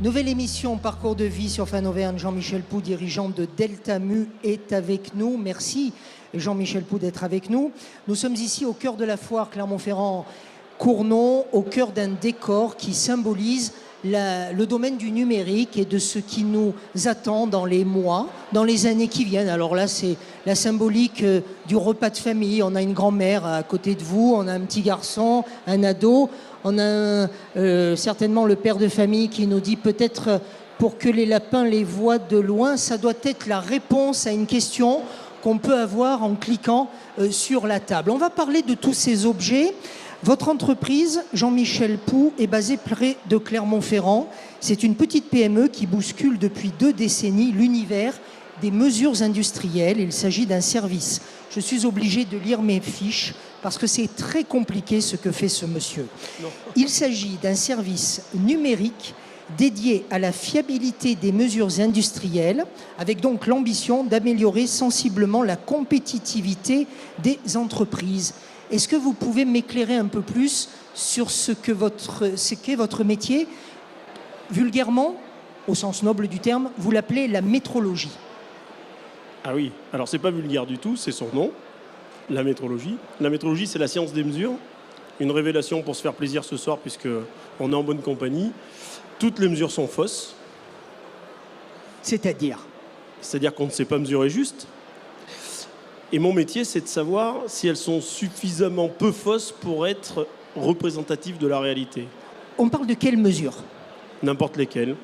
Nouvelle émission Parcours de vie sur Fan Auvergne. Jean-Michel Pou, dirigeant de Deltamu, est avec nous. Merci Jean-Michel Pou d'être avec nous. Nous sommes ici au cœur de la foire Clermont-Ferrand-Cournon, au cœur d'un décor qui symbolise le domaine du numérique et de ce qui nous attend dans les mois, dans les années qui viennent. Alors là, c'est la symbolique du repas de famille. On a une grand-mère à côté de vous, on a un petit garçon, un ado. On a certainement le père de famille qui nous dit peut-être pour que les lapins les voient de loin, ça doit être la réponse à une question qu'on peut avoir en cliquant sur la table. On va parler de tous ces objets. Votre entreprise, Jean-Michel Pou, est basée près de Clermont-Ferrand. C'est une petite PME qui bouscule depuis 2 décennies l'univers des mesures industrielles. Il s'agit d'un service. Je suis obligé de lire mes fiches parce que c'est très compliqué ce que fait ce monsieur. Non. Il s'agit d'un service numérique dédié à la fiabilité des mesures industrielles, avec donc l'ambition d'améliorer sensiblement la compétitivité des entreprises. Est-ce que vous pouvez m'éclairer un peu plus sur ce qu'est votre métier? Vulgairement, au sens noble du terme, vous l'appelez la métrologie. Ah oui, alors c'est pas vulgaire du tout, c'est son nom, la métrologie. La métrologie, c'est la science des mesures. Une révélation pour se faire plaisir ce soir, puisqu'on est en bonne compagnie. Toutes les mesures sont fausses. C'est-à-dire? C'est-à-dire qu'on ne sait pas mesurer juste. Et mon métier, c'est de savoir si elles sont suffisamment peu fausses pour être représentatives de la réalité. On parle de quelles mesures? N'importe lesquelles.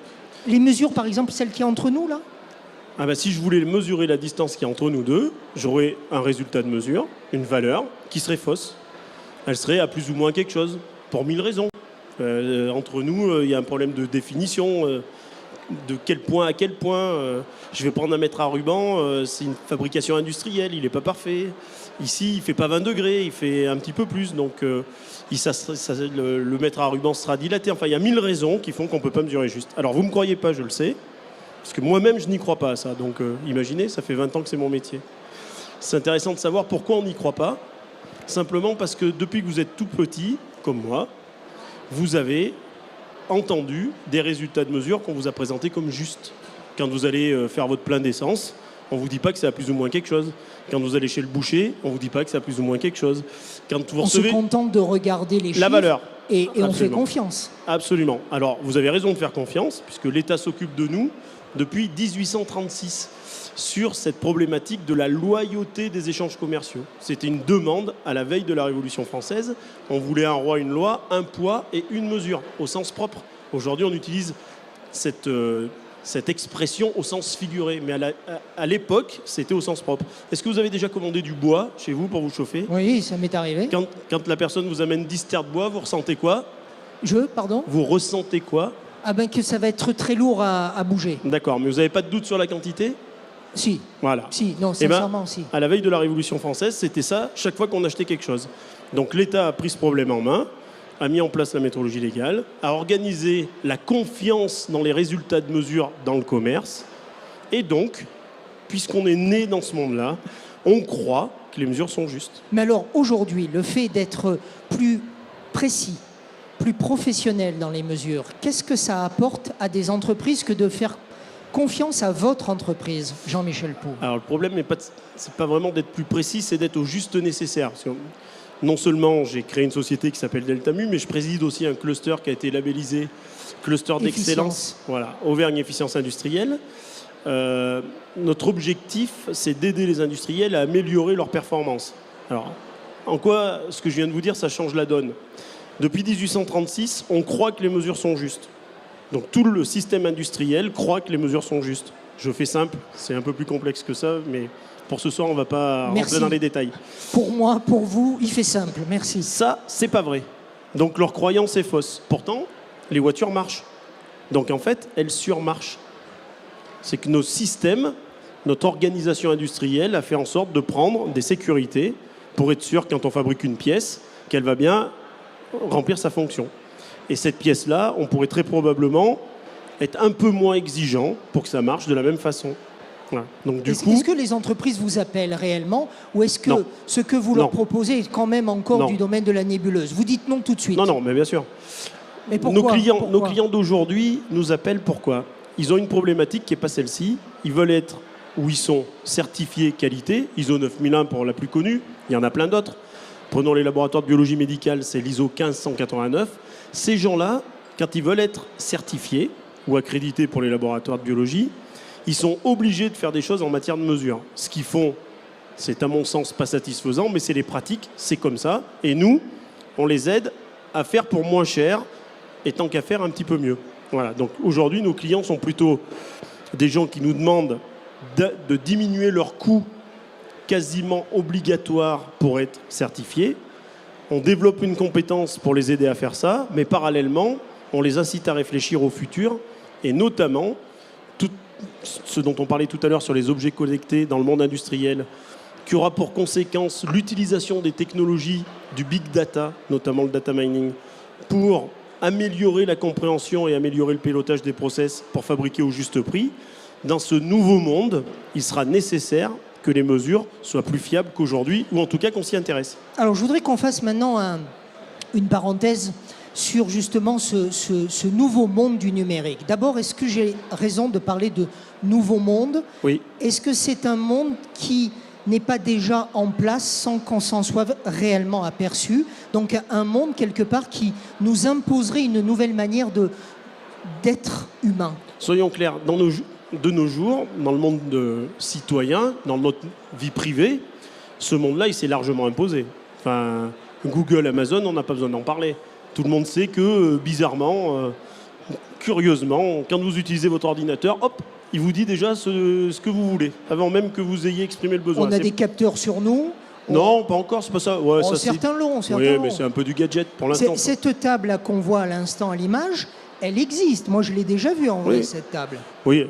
Les mesures, par exemple, celles qui sont entre nous, là? Ah bah, si je voulais mesurer la distance qui est entre nous deux, j'aurais un résultat de mesure, une valeur, qui serait fausse. Elle serait à plus ou moins quelque chose, pour 1000 raisons. Entre nous, il y a un problème de définition, de quel point à quel point. Je vais prendre un mètre à ruban, c'est une fabrication industrielle, il n'est pas parfait. Ici, il ne fait pas 20 degrés, il fait un petit peu plus, donc le mètre à ruban sera dilaté. Enfin, il y a 1000 raisons qui font qu'on ne peut pas mesurer juste. Alors, vous ne me croyez pas, je le sais. Parce que moi-même, je n'y crois pas à ça. Donc, imaginez, ça fait 20 ans que c'est mon métier. C'est intéressant de savoir pourquoi on n'y croit pas. Simplement parce que depuis que vous êtes tout petit, comme moi, vous avez entendu des résultats de mesure qu'on vous a présentés comme justes. Quand vous allez faire votre plein d'essence, on ne vous dit pas que c'est à plus ou moins quelque chose. Quand vous allez chez le boucher, on ne vous dit pas que c'est à plus ou moins quelque chose. Quand vous recevez... On se contente de regarder les chiffres. La valeur. Et on fait confiance. Absolument. Alors, vous avez raison de faire confiance, puisque l'État s'occupe de nous depuis 1836 sur cette problématique de la loyauté des échanges commerciaux. C'était une demande à la veille de la Révolution française. On voulait un roi, une loi, un poids et une mesure, au sens propre. Aujourd'hui, on utilise cette expression au sens figuré, mais à l'époque, c'était au sens propre. Est-ce que vous avez déjà commandé du bois chez vous pour vous chauffer? Oui, ça m'est arrivé. Quand la personne vous amène 10 terres de bois, vous ressentez quoi? Pardon? Vous ressentez quoi? Ah ben que ça va être très lourd à bouger. D'accord, mais vous n'avez pas de doute sur la quantité? Si. Voilà. Si, non, sincèrement, si. À la veille de la Révolution française, c'était ça, chaque fois qu'on achetait quelque chose. Donc l'État a pris ce problème en main, a mis en place la métrologie légale, a organisé la confiance dans les résultats de mesure dans le commerce. Et donc, puisqu'on est né dans ce monde-là, on croit que les mesures sont justes. Mais alors, aujourd'hui, le fait d'être plus précis, plus professionnel dans les mesures, qu'est-ce que ça apporte à des entreprises que de faire confiance à votre entreprise, Jean-Michel Pou? Alors, le problème, c'est pas vraiment d'être plus précis, c'est d'être au juste nécessaire. Parce que non seulement j'ai créé une société qui s'appelle Deltamu, mais je préside aussi un cluster qui a été labellisé cluster d'excellence, voilà, Auvergne Efficience Industrielle. Notre objectif, c'est d'aider les industriels à améliorer leur performance. Alors, en quoi ce que je viens de vous dire, ça change la donne? Depuis 1836, on croit que les mesures sont justes. Donc tout le système industriel croit que les mesures sont justes. Je fais simple, c'est un peu plus complexe que ça, mais pour ce soir, on ne va pas rentrer dans les détails. Pour moi, pour vous, il fait simple. Merci. Ça, c'est pas vrai. Donc leur croyance est fausse. Pourtant, les voitures marchent. Donc en fait, elles surmarchent. C'est que nos systèmes, notre organisation industrielle a fait en sorte de prendre des sécurités pour être sûr, quand on fabrique une pièce, qu'elle va bien remplir sa fonction. Et cette pièce-là, on pourrait très probablement être un peu moins exigeant pour que ça marche de la même façon. Voilà. Donc, est-ce que les entreprises vous appellent réellement ou est-ce que ce que vous leur proposez est quand même encore du domaine de la nébuleuse? Vous dites non tout de suite. Non, mais bien sûr. Mais pourquoi nos clients d'aujourd'hui nous appellent pourquoi? Ils ont une problématique qui n'est pas celle-ci. Ils veulent être où ils sont certifiés qualité, ISO 9001 pour la plus connue, il y en a plein d'autres. Prenons les laboratoires de biologie médicale, c'est l'ISO 15189. Ces gens-là, quand ils veulent être certifiés ou accrédités pour les laboratoires de biologie, ils sont obligés de faire des choses en matière de mesure. Ce qu'ils font, c'est à mon sens pas satisfaisant, mais c'est les pratiques, c'est comme ça. Et nous, on les aide à faire pour moins cher et tant qu'à faire un petit peu mieux. Voilà. Donc aujourd'hui, nos clients sont plutôt des gens qui nous demandent de diminuer leurs coûts quasiment obligatoires pour être certifiés. On développe une compétence pour les aider à faire ça, mais parallèlement, on les incite à réfléchir au futur et notamment tout ce dont on parlait tout à l'heure sur les objets connectés dans le monde industriel, qui aura pour conséquence l'utilisation des technologies du big data, notamment le data mining, pour améliorer la compréhension et améliorer le pilotage des process pour fabriquer au juste prix. Dans ce nouveau monde, il sera nécessaire que les mesures soient plus fiables qu'aujourd'hui, ou en tout cas qu'on s'y intéresse. Alors je voudrais qu'on fasse maintenant une parenthèse sur justement ce nouveau monde du numérique. D'abord, est-ce que j'ai raison de parler de nouveau monde? Oui. Est-ce que c'est un monde qui n'est pas déjà en place sans qu'on s'en soit réellement aperçu? Donc un monde quelque part qui nous imposerait une nouvelle manière d'être humain. Soyons clairs, de nos jours, dans le monde citoyen, dans notre vie privée, ce monde-là, il s'est largement imposé. Enfin, Google, Amazon, on n'a pas besoin d'en parler. Tout le monde sait que, bizarrement, curieusement, quand vous utilisez votre ordinateur, hop, il vous dit déjà ce que vous voulez, avant même que vous ayez exprimé le besoin. On a des capteurs sur nous. Non, pas encore, c'est pas ça. Ouais, ça certains l'ont. Oui, mais c'est un peu du gadget pour l'instant. Cette table qu'on voit à l'instant à l'image, elle existe. Moi, je l'ai déjà vue en vrai, cette table. Oui.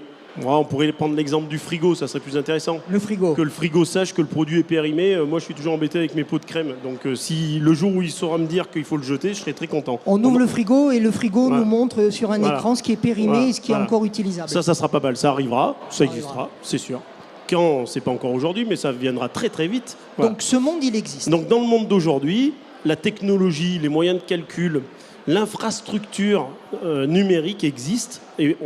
On pourrait prendre l'exemple du frigo, ça serait plus intéressant. Le frigo. Que le frigo sache que le produit est périmé. Moi, je suis toujours embêté avec mes pots de crème. Donc, si le jour où il saura me dire qu'il faut le jeter, je serai très content. On ouvre le frigo et le frigo nous montre sur un écran ce qui est périmé et ce qui est encore utilisable. Ça sera pas mal. Ça arrivera, ça existera, c'est sûr. Quand, c'est pas encore aujourd'hui, mais ça viendra très très vite. Voilà. Donc, ce monde, il existe. Donc, dans le monde d'aujourd'hui, la technologie, les moyens de calcul, l'infrastructure numérique existe. Et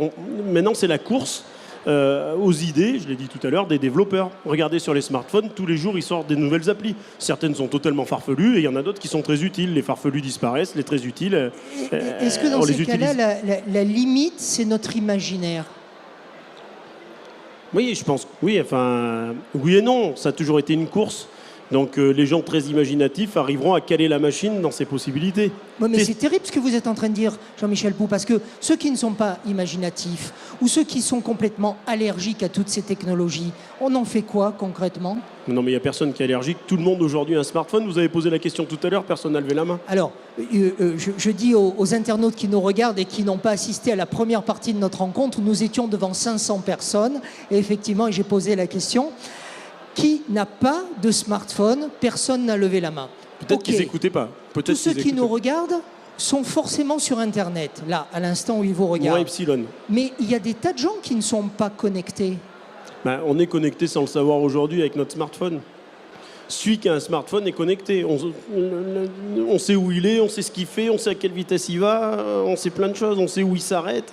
maintenant, c'est la course aux idées, je l'ai dit tout à l'heure, des développeurs. Regardez sur les smartphones, tous les jours, ils sortent des nouvelles applis. Certaines sont totalement farfelues et il y en a d'autres qui sont très utiles. Les farfelus disparaissent, les très utiles, est-ce que dans ces cas-là, la limite, c'est notre imaginaire? Oui, je pense. Oui, enfin, oui et non. Ça a toujours été une course. Donc les gens très imaginatifs arriveront à caler la machine dans ses possibilités. Oui, mais c'est terrible ce que vous êtes en train de dire, Jean-Michel Pou, parce que ceux qui ne sont pas imaginatifs ou ceux qui sont complètement allergiques à toutes ces technologies, on en fait quoi concrètement? Non, mais il n'y a personne qui est allergique. Tout le monde aujourd'hui a un smartphone. Vous avez posé la question tout à l'heure, personne n'a levé la main. Alors, je dis aux internautes qui nous regardent et qui n'ont pas assisté à la première partie de notre rencontre, nous étions devant 500 personnes et effectivement, j'ai posé la question. Qui n'a pas de smartphone? Personne n'a levé la main. Peut-être qu'ils n'écoutaient pas. Tous ceux qui nous regardent sont forcément sur Internet, là, à l'instant où ils vous regardent. Moins epsilon. Mais il y a des tas de gens qui ne sont pas connectés. Ben, on est connecté sans le savoir aujourd'hui avec notre smartphone. Celui qui a un smartphone est connecté. On sait où il est, on sait ce qu'il fait, on sait à quelle vitesse il va, on sait plein de choses, on sait où il s'arrête.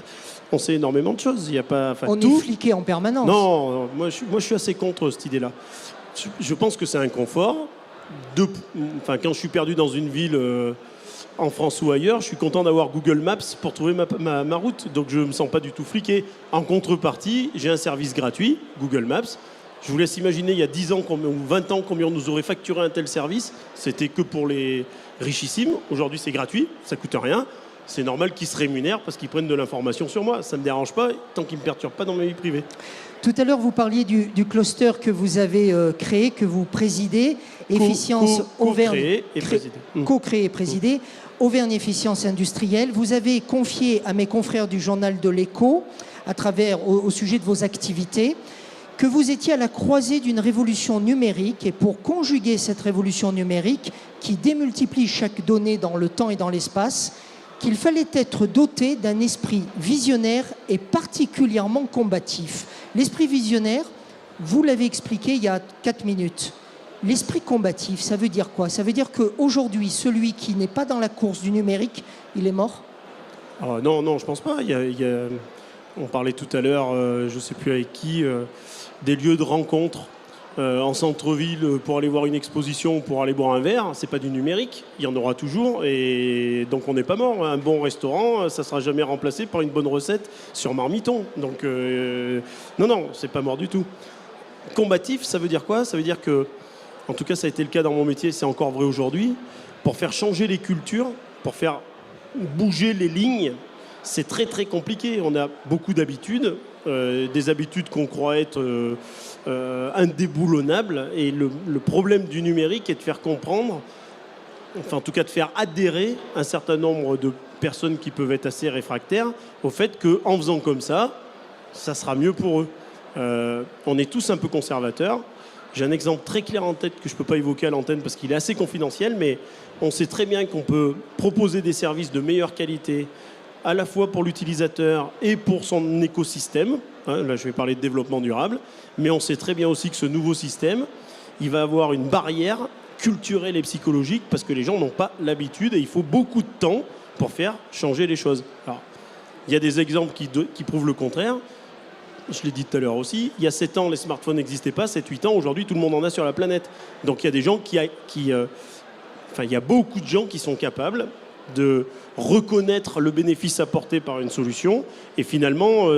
On sait énormément de choses. Il y a pas, on est fliqué en permanence. Non, moi je suis assez contre cette idée-là. Je pense que c'est un confort. Quand je suis perdu dans une ville en France ou ailleurs, je suis content d'avoir Google Maps pour trouver ma route. Donc je ne me sens pas du tout fliqué. En contrepartie, j'ai un service gratuit, Google Maps. Je vous laisse imaginer il y a 10 ans ou 20 ans combien on nous aurait facturé un tel service. C'était que pour les richissimes. Aujourd'hui, c'est gratuit, ça ne coûte rien. C'est normal qu'ils se rémunèrent parce qu'ils prennent de l'information sur moi. Ça ne me dérange pas tant qu'ils ne me perturbent pas dans ma vie privée. Tout à l'heure, vous parliez du cluster que vous avez créé, que vous présidez, Efficience Auvergne. Co-créé et présidé, Auvergne Efficience Industrielle. Vous avez confié à mes confrères du journal de l'Écho, au sujet de vos activités, que vous étiez à la croisée d'une révolution numérique et pour conjuguer cette révolution numérique qui démultiplie chaque donnée dans le temps et dans l'espace, qu'il fallait être doté d'un esprit visionnaire et particulièrement combatif. L'esprit visionnaire, vous l'avez expliqué il y a 4 minutes. L'esprit combatif, ça veut dire quoi? Ça veut dire qu'aujourd'hui, celui qui n'est pas dans la course du numérique, il est mort? Non, je pense pas. On parlait tout à l'heure, je ne sais plus avec qui, des lieux de rencontre en centre-ville pour aller voir une exposition ou pour aller boire un verre. C'est pas du numérique, il y en aura toujours. Et donc on n'est pas mort. Un bon restaurant, ça ne sera jamais remplacé par une bonne recette sur Marmiton. Donc non, c'est pas mort du tout. Combatif, ça veut dire quoi? Ça veut dire que, en tout cas ça a été le cas dans mon métier, c'est encore vrai aujourd'hui, pour faire changer les cultures, pour faire bouger les lignes, c'est très très compliqué. On a beaucoup d'habitudes, des habitudes qu'on croit être indéboulonnables. Et le problème du numérique est de faire comprendre, enfin en tout cas de faire adhérer un certain nombre de personnes qui peuvent être assez réfractaires au fait qu'en faisant comme ça sera mieux pour eux. On est tous un peu conservateurs. J'ai un exemple très clair en tête que je ne peux pas évoquer à l'antenne parce qu'il est assez confidentiel, mais on sait très bien qu'on peut proposer des services de meilleure qualité à la fois pour l'utilisateur et pour son écosystème. Là, je vais parler de développement durable. Mais on sait très bien aussi que ce nouveau système, il va avoir une barrière culturelle et psychologique parce que les gens n'ont pas l'habitude et il faut beaucoup de temps pour faire changer les choses. Alors, il y a des exemples qui prouvent le contraire. Je l'ai dit tout à l'heure aussi, il y a 7 ans, les smartphones n'existaient pas, 7-8 ans, aujourd'hui, tout le monde en a sur la planète. Donc il y a des gens il y a beaucoup de gens qui sont capables de reconnaître le bénéfice apporté par une solution et finalement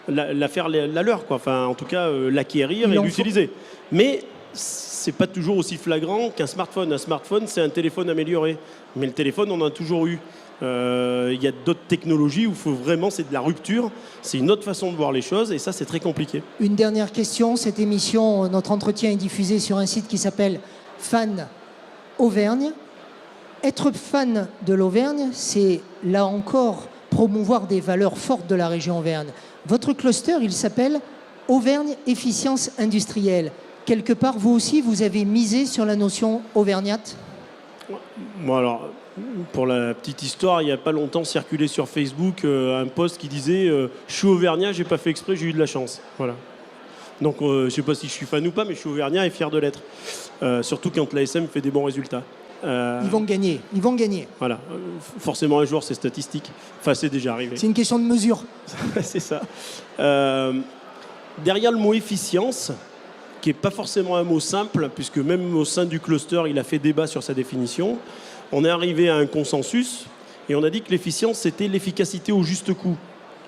la faire la leur, quoi. Enfin, en tout cas, l'acquérir et l'utiliser. Mais c'est pas toujours aussi flagrant qu'un smartphone. Un smartphone, c'est un téléphone amélioré. Mais le téléphone, on en a toujours eu. Il y a d'autres technologies où c'est de la rupture, c'est une autre façon de voir les choses et ça c'est très compliqué. Une dernière question, cette émission, notre entretien est diffusé sur un site qui s'appelle Fan Auvergne. Être fan de l'Auvergne, c'est là encore promouvoir des valeurs fortes de la région Auvergne. Votre cluster, il s'appelle Auvergne Efficience Industrielle. Quelque part, vous aussi, vous avez misé sur la notion auvergnate? Moi, alors, pour la petite histoire, il n'y a pas longtemps circulé sur Facebook un post qui disait je suis auvergnat, j'ai pas fait exprès, j'ai eu de la chance. Voilà. Donc je ne sais pas si je suis fan ou pas, mais je suis auvergnat et fier de l'être. Surtout quand l'ASM fait des bons résultats. Ils vont gagner. Voilà. Forcément un jour, c'est statistique. Enfin, c'est déjà arrivé. C'est une question de mesure. C'est ça. Derrière le mot efficience, qui n'est pas forcément un mot simple, puisque même au sein du cluster, il a fait débat sur sa définition, on est arrivé à un consensus et on a dit que l'efficience, c'était l'efficacité au juste coût.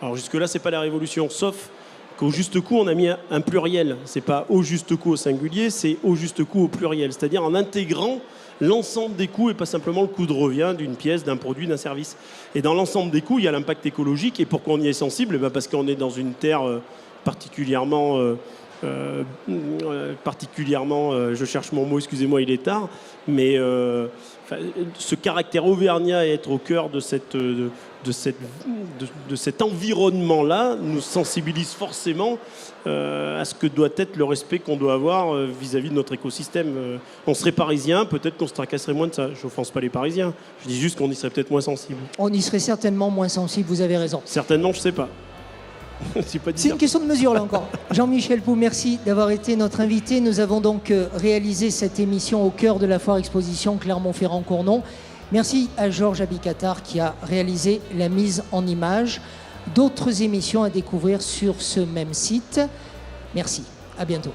Alors jusque-là, ce n'est pas la révolution, sauf qu'au juste coût, on a mis un pluriel. Ce n'est pas au juste coût au singulier, c'est au juste coût au pluriel, c'est-à-dire en intégrant l'ensemble des coûts et pas simplement le coût de revient d'une pièce, d'un produit, d'un service. Et dans l'ensemble des coûts, il y a l'impact écologique. Et pourquoi on y est sensible? Parce qu'on est dans une terre particulièrement, je cherche mon mot, excusez-moi, il est tard, mais ce caractère auvergnat et être au cœur de cet environnement-là nous sensibilise forcément à ce que doit être le respect qu'on doit avoir vis-à-vis de notre écosystème. On serait parisien, peut-être qu'on se tracasserait moins de ça. Je n'offense pas les Parisiens, je dis juste qu'on y serait peut-être moins sensible. On y serait certainement moins sensible, vous avez raison. Certainement, je ne sais pas. C'est une question de mesure là encore. Jean-Michel Pou, merci d'avoir été notre invité. Nous avons donc réalisé cette émission au cœur de la foire exposition Clermont-Ferrand-Cournon. Merci à Georges Abicatar qui a réalisé la mise en image. D'autres émissions à découvrir sur ce même site. Merci, à bientôt.